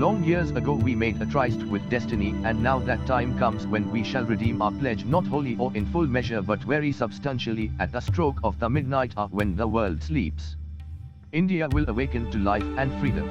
Long years ago we made a tryst with destiny, and now that time comes when we shall redeem our pledge, not wholly or in full measure but very substantially, at the stroke of the midnight hour when the world sleeps. India will awaken to life and freedom.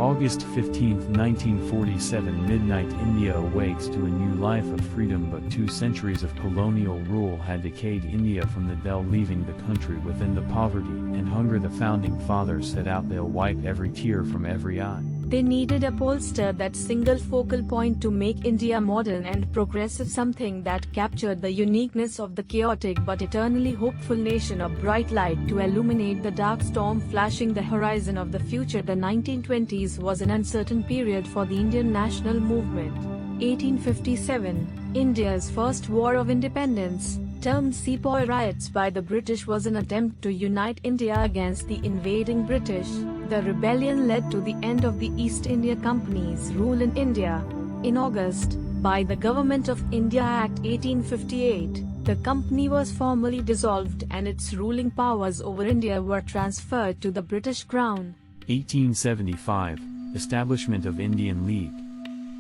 August 15, 1947 midnight. India awakes to a new life of freedom, but 2 centuries of colonial rule had decayed India from the dell, leaving the country within the poverty and hunger. The founding fathers set out they'll wipe every tear from every eye. They needed a pollster, that single focal point, to make India modern and progressive, something that captured the uniqueness of the chaotic but eternally hopeful nation, a bright light to illuminate the dark storm flashing the horizon of the future. The 1920s was an uncertain period for the Indian national movement. 1857, India's first war of independence, termed Sepoy riots by the British, was an attempt to unite India against the invading British. The rebellion led to the end of the East India Company's rule in India. In August, by the Government of India Act 1858, the company was formally dissolved and its ruling powers over India were transferred to the British Crown. 1875, establishment of Indian League.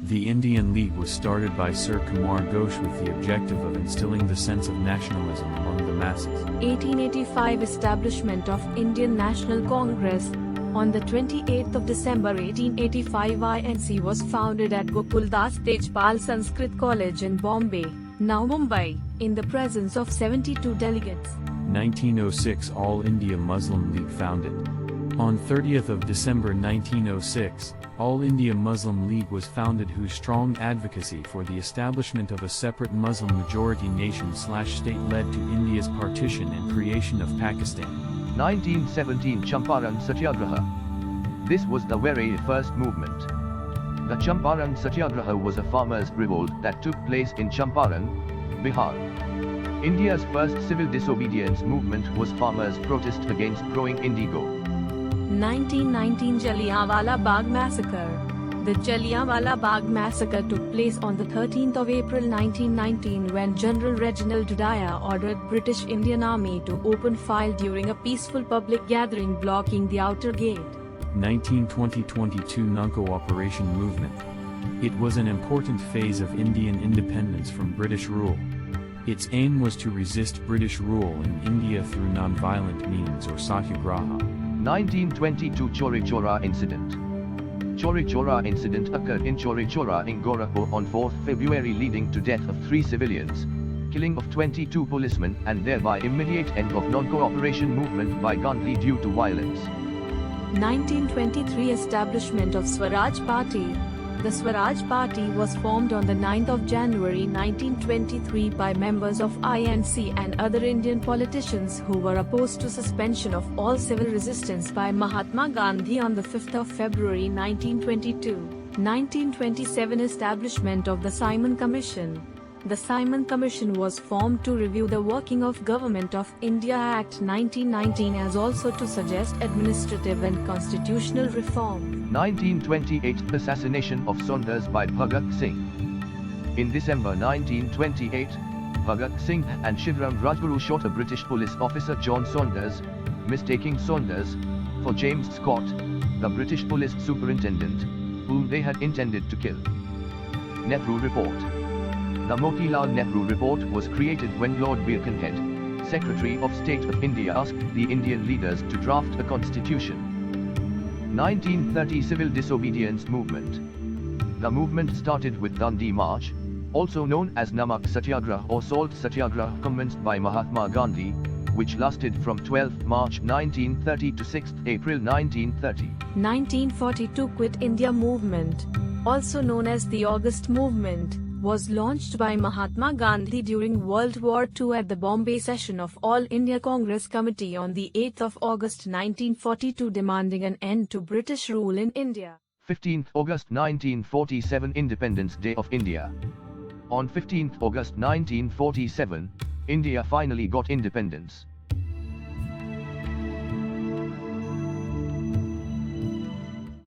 The Indian League was started by Sir Kumar Ghosh with the objective of instilling the sense of nationalism among the masses. 1885, establishment of Indian National Congress. On the 28th of December 1885, INC was founded at Gokuldas Tejpal Sanskrit College in Bombay, now Mumbai, in the presence of 72 delegates. 1906, All India Muslim League founded. On 30th of December 1906, All India Muslim League was founded, whose strong advocacy for the establishment of a separate Muslim-majority nation/state led to India's partition and creation of Pakistan. 1917 Champaran Satyagraha. This was the very first movement. The Champaran Satyagraha was a farmers' revolt that took place in Champaran, Bihar. India's first civil disobedience movement was farmers' protest against growing indigo. 1919 Jallianwala Bagh Massacre. The Jallianwala Bagh Massacre took place on the 13th of April 1919 when General Reginald Dyer ordered British Indian Army to open fire during a peaceful public gathering blocking the outer gate. 1920-22 Non-Cooperation Movement. It was an important phase of Indian independence from British rule. Its aim was to resist British rule in India through non-violent means, or satyagraha. 1922 Chauri Chaura Incident. Chauri Chaura incident occurred in Chauri Chaura in Gorakhpur on 4th February, leading to death of 3 civilians, killing of 22 policemen, and thereby immediate end of non-cooperation movement by Gandhi due to violence. 1923 Establishment of Swaraj Party. The Swaraj Party was formed on the 9th of January 1923 by members of INC and other Indian politicians who were opposed to suspension of all civil resistance by Mahatma Gandhi on the 5th of February 1922. 1927 Establishment of the Simon Commission. The Simon Commission was formed to review the working of Government of India Act 1919 as also to suggest administrative and constitutional reform. 1928 Assassination of Saunders by Bhagat Singh. In December 1928, Bhagat Singh and Shivram Rajguru shot a British police officer, John Saunders, mistaking Saunders for James Scott, the British police superintendent, whom they had intended to kill. Nehru Report. The Motilal Nehru Report was created when Lord Birkenhead, Secretary of State of India, asked the Indian leaders to draft a constitution. 1930 Civil Disobedience Movement. The movement started with Dandi March, also known as Namak Satyagraha or Salt Satyagraha, commenced by Mahatma Gandhi, which lasted from 12 March 1930 to 6 April 1930. 1942 Quit India Movement, also known as the August Movement, was launched by Mahatma Gandhi during World War II at the Bombay session of All India Congress Committee on the 8th of August 1942, demanding an end to British rule in India. 15th August 1947 Independence Day of India. On 15th August 1947, India finally got independence.